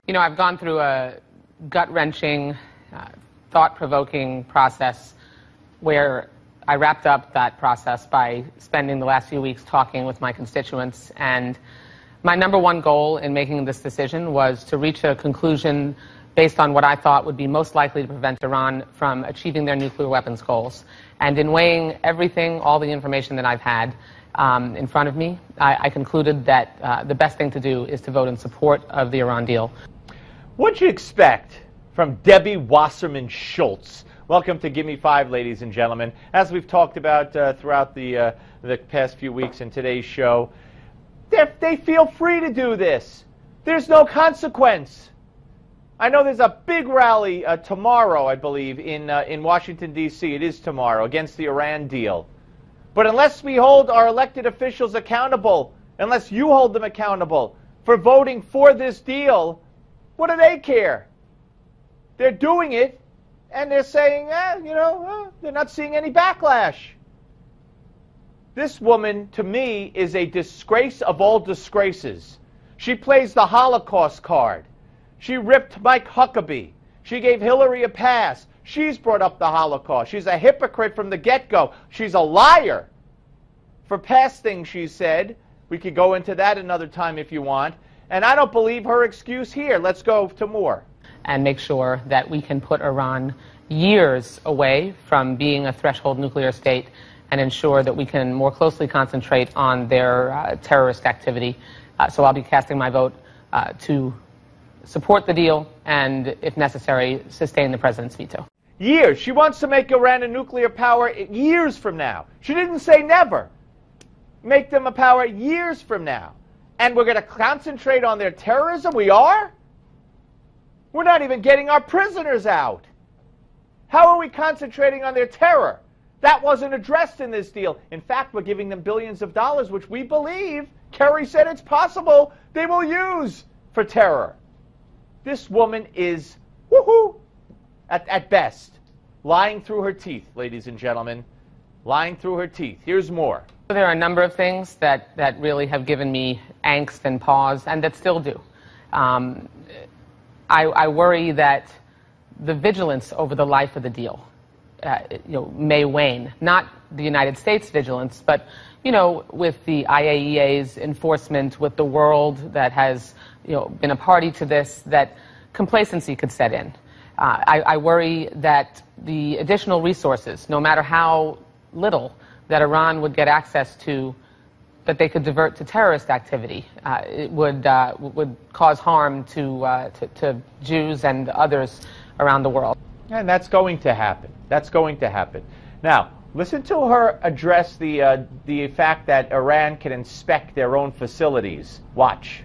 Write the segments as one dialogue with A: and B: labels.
A: You know, I've gone through a gut-wrenching, thought-provoking process where I wrapped up that process by spending the last few weeks talking with my constituents. And my number one goal in making this decision was to reach a conclusion based on what I thought would be most likely to prevent Iran from achieving their nuclear weapons goals. And in weighing everything, all the information that I've had in front of me, I concluded that the best thing to do is to vote in support of the Iran deal.
B: What'd you expect from Debbie Wasserman Schultz? Welcome to Give Me Five, ladies and gentlemen. As we've talked about throughout the past few weeks in today's show, they feel free to do this. There's no consequence. I know there's a big rally tomorrow, I believe, in Washington, D.C. It is tomorrow, against the Iran deal. But unless we hold our elected officials accountable, unless you hold them accountable for voting for this deal, what do they care? They're doing it, and they're saying, they're not seeing any backlash. This woman, to me, is a disgrace of all disgraces. She plays the Holocaust card. She ripped Mike Huckabee. She gave Hillary a pass. She's brought up the Holocaust. She's a hypocrite from the get-go. She's a liar for past things she said. We could go into that another time if you want. And I don't believe her excuse here. Let's go to more.
A: And make sure that we can put Iran years away from being a threshold nuclear state and ensure that we can more closely concentrate on their terrorist activity. So I'll be casting my vote to support the deal and, if necessary, sustain the president's veto.
B: Years. She wants to make Iran a nuclear power years from now. She didn't say never. Make them a power years from now. And we're going to concentrate on their terrorism? We are? We're not even getting our prisoners out. How are we concentrating on their terror? That wasn't addressed in this deal. In fact, we're giving them billions of dollars, which we believe, Kerry said it's possible, they will use for terror. This woman is, woohoo, at best, lying through her teeth, ladies and gentlemen. Lying through her teeth. Here's more.
A: There are a number of things that really have given me angst and pause, and that still do. I worry that the vigilance over the life of the deal may wane. Not the United States vigilance, but with the IAEA's enforcement, with the world that has been a party to this, that complacency could set in. I worry that the additional resources, no matter how little, that Iran would get access to, that they could divert to terrorist activity. It would cause harm to Jews and others around the world.
B: And that's going to happen. That's going to happen. Now, listen to her address the fact that Iran can inspect their own facilities. Watch.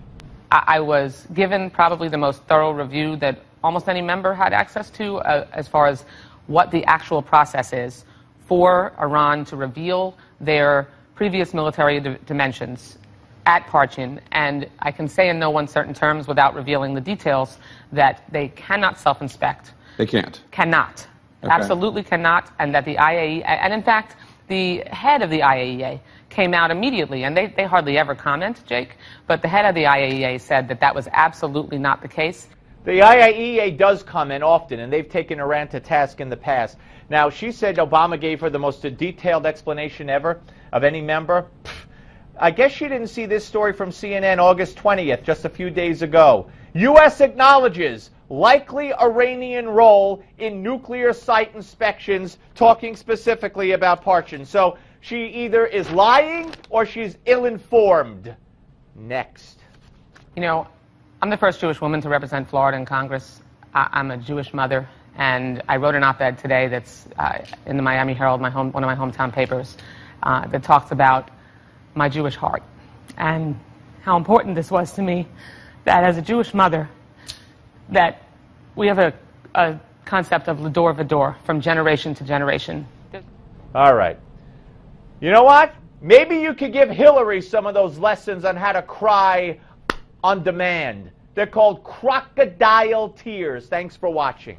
A: I was given probably the most thorough review that almost any member had access to as far as what the actual process is for Iran to reveal their previous military dimensions at Parchin. And I can say in no uncertain terms, without revealing the details, that they cannot self-inspect.
C: They can't?
A: Cannot. Okay. Absolutely cannot. And that the IAEA, and in fact, the head of the IAEA came out immediately, and they hardly ever comment, Jake, but the head of the IAEA said that that was absolutely not the case.
B: The IAEA does comment often, and they've taken Iran to task in the past. Now, she said Obama gave her the most detailed explanation ever of any member. I guess she didn't see this story from CNN August 20th, just a few days ago. U.S. acknowledges likely Iranian role in nuclear site inspections, talking specifically about Parchin. So she either is lying or she's ill-informed. Next.
A: I'm the first Jewish woman to represent Florida in Congress. I'm a Jewish mother, and I wrote an op-ed today that's in the Miami Herald, one of my hometown papers, that talks about my Jewish heart and how important this was to me, that as a Jewish mother, that we have a concept of l'dor v'dor, from generation to generation.
B: All right. You know what? Maybe you could give Hillary some of those lessons on how to cry on demand. They're called crocodile tears. Thanks for watching.